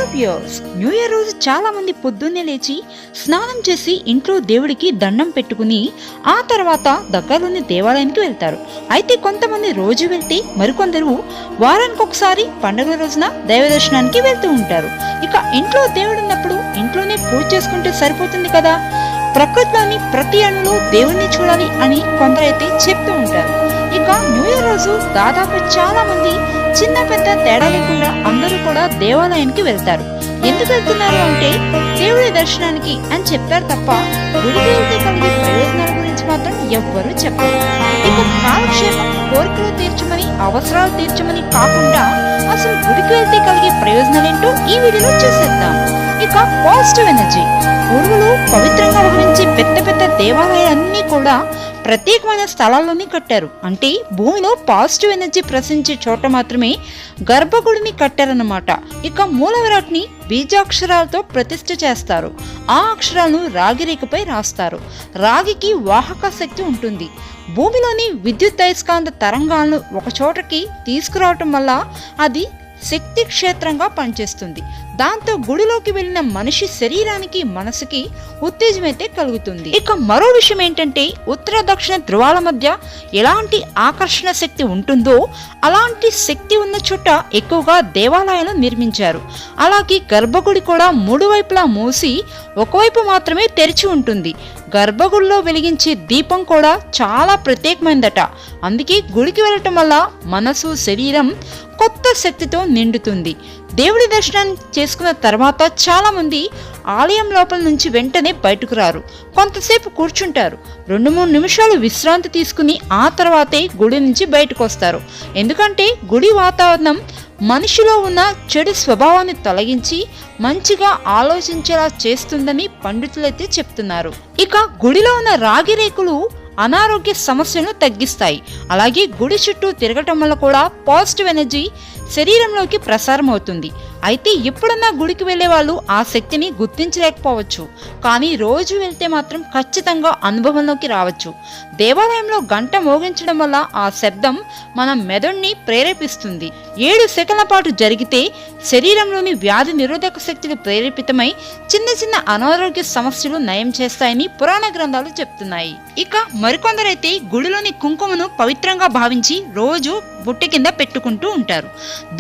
WhatsApp viewers, new year రోజు చాలా మంది పొద్దున్నే లేచి స్నానం చేసి ఇంట్లో దేవుడికి దండం పెట్టుకుని ఆ తర్వాత దగ్గరలోని దేవాలయానికి వెళ్తారు. అయితే కొంతమంది రోజు వెళ్తే మరికొందరు వారానికి ఒకసారి పండుగ రోజున దైవ దర్శనానికి వెళ్తూ ఉంటారు. ఇక ఇంట్లో దేవుడు ఉన్నప్పుడు ఇంట్లోనే పూజ చేసుకుంటే సరిపోతుంది కదా, ప్రకృతిలోని ప్రతి అణులో దేవుణ్ణి చూడాలి అని కొందరైతే చెప్తూ ఉంటారు. ఇక న్యూ ఇయర్ రోజు దాదాపు చాలా మంది చిన్న పెద్ద తేడా లేకుండా అందరూ కూడా దేవాలయానికి వెళ్తారు. ఎందుకు వెళ్తున్నారు అంటే దేవుడి దర్శనానికి అని చెప్తారు తప్ప గుడికి వెళ్తే కలిగే ప్రయోజనాల గురించి మాత్రం ఎవ్వరూ చెప్పరు. ఇక కాలక్షేపం, కోరికలు తీర్చమని, అవసరాలు తీర్చమని కాకుండా అసలు గుడికి వెళ్తే కలిగే ప్రయోజనాలేంటో ఈ వీడియోలో చూసేద్దాం. ఇక పాజిటివ్ ఎనర్జీ. పూర్వులు పవిత్రంగా భావించే పెద్ద పెద్ద దేవాలయాలన్నీ కూడా ప్రత్యేకమైన స్థలాల్లోనే కట్టారు. అంటే భూమిలో పాజిటివ్ ఎనర్జీ ప్రసరించే చోట మాత్రమే గర్భగుడిని కట్టారన్నమాట. ఇక మూల విరాట్ని బీజాక్షరాలతో ప్రతిష్ఠ చేస్తారు. ఆ అక్షరాలను రాగి రేఖపై రాస్తారు. రాగికి వాహక శక్తి ఉంటుంది. భూమిలోని విద్యుత్ అయస్కాంత తరంగాలను ఒక చోటకి తీసుకురావటం వల్ల అది శక్తి క్షేత్రంగా పనిచేస్తుంది. దాంతో గుడిలోకి వెళ్ళిన మనిషి శరీరానికి, మనసుకి ఉత్తేజమైతే కలుగుతుంది. ఇక మరో విషయం ఏంటంటే ఉత్తర దక్షిణ ధ్రువాల మధ్య ఎలాంటి ఆకర్షణ శక్తి ఉంటుందో అలాంటి శక్తి ఉన్న చోట ఎక్కువగా దేవాలయాలు నిర్మించారు. అలాగే గర్భగుడి కూడా మూడు వైపులా మూసి ఒకవైపు మాత్రమే తెరిచి ఉంటుంది. గర్భగుడిలో వెలిగించే దీపం కూడా చాలా ప్రత్యేకమైనదట. అందుకే గుడికి వెళ్ళటం వల్ల మనసు, శరీరం కొత్త శక్తితో నిండుతుంది. దేవుడి దర్శనం చేసుకున్న తర్వాత చాలా మంది ఆలయం లోపల నుంచి వెంటనే బయటకు రారు. కొంతసేపు కూర్చుంటారు. 2-3 నిమిషాలు విశ్రాంతి తీసుకుని ఆ తర్వాతే గుడి నుంచి బయటకు వస్తారు. ఎందుకంటే గుడి వాతావరణం మనిషిలో ఉన్న చెడు స్వభావాన్ని తొలగించి మంచిగా ఆలోచించేలా చేస్తుందని పండితులైతే చెప్తున్నారు. ఇక గుడిలో ఉన్న రాగి రేకులు అనారోగ్య సమస్యలను తగ్గిస్తాయి. అలాగే గుడి చుట్టూ తిరగటం వల్ల కూడా పాజిటివ్ ఎనర్జీ శరీరంలోకి ప్రసారం అవుతుంది. అయితే ఎప్పుడన్నా గుడికి వెళ్లే వాళ్ళు ఆ శక్తిని గుర్తించలేకపోవచ్చు. కానీ రోజు వెళ్తే మాత్రం ఖచ్చితంగా అనుభవంలోకి రావచ్చు. దేవాలయంలో గంట మోగించడం వల్ల ఆ శబ్దం మన మెదడుని ప్రేరేపిస్తుంది. 7 సెకన్ల పాటు జరిగితే శరీరంలోని వ్యాధి నిరోధక శక్తులు ప్రేరేపితమై చిన్న చిన్న అనారోగ్య సమస్యలు నయం చేస్తాయని పురాణ గ్రంథాలు చెప్తున్నాయి. ఇక మరికొందరైతే గుడిలోని కుంకుమను పవిత్రంగా భావించి రోజు బుట్టె కింద పెట్టుకుంటూ ఉంటారు.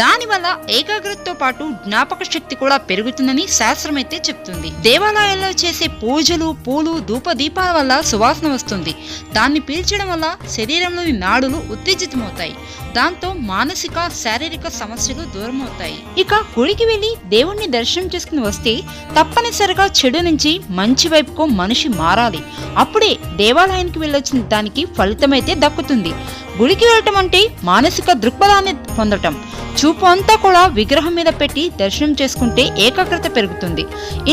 దానివల్ల ఏకాగ్రతతో పాటు జ్ఞాపక శక్తి కూడా పెరుగుతుందని శాస్త్రం అయితే చెప్తుంది. దేవాలయాల్లో చేసే పూజలు, పూలు, ధూప దీపాల వల్ల సువాసన వస్తుంది. దాన్ని పీల్చడం వల్ల శరీరంలోని నాడులు ఉత్తేజితమవుతాయి. దాంతో మానసిక, శారీరక సమస్యలు దూరమవుతాయి. ఇక గుడికి వెళ్లి దేవుణ్ణి దర్శనం చేసుకుని వస్తే తప్పనిసరిగా చెడు నుంచి మంచి వైపుకు మనిషి మారాలి. అప్పుడే దేవాలయానికి వెళ్ళొచ్చిన దానికి ఫలితమైతే దక్కుతుంది. గుడికి వెళ్ళటం అంటే మానసిక దృక్పథాన్ని పొందటం. చూపు అంతా కూడా విగ్రహం మీద పెట్టి దర్శనం చేసుకుంటే ఏకాగ్రత పెరుగుతుంది.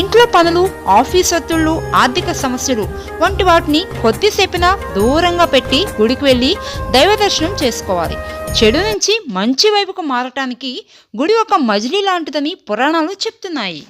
ఇంట్లో పనులు, ఆఫీస్ ఒత్తిళ్లు, ఆర్థిక సమస్యలు వంటి వాటిని కొద్దిసేపున దూరంగా పెట్టి గుడికి వెళ్ళి దైవ దర్శనం చేసుకోవాలి. చెడు నుంచి మంచి వైపుకు మారటానికి గుడి ఒక మజిలీ లాంటిదని పురాణాలు చెప్తున్నాయి.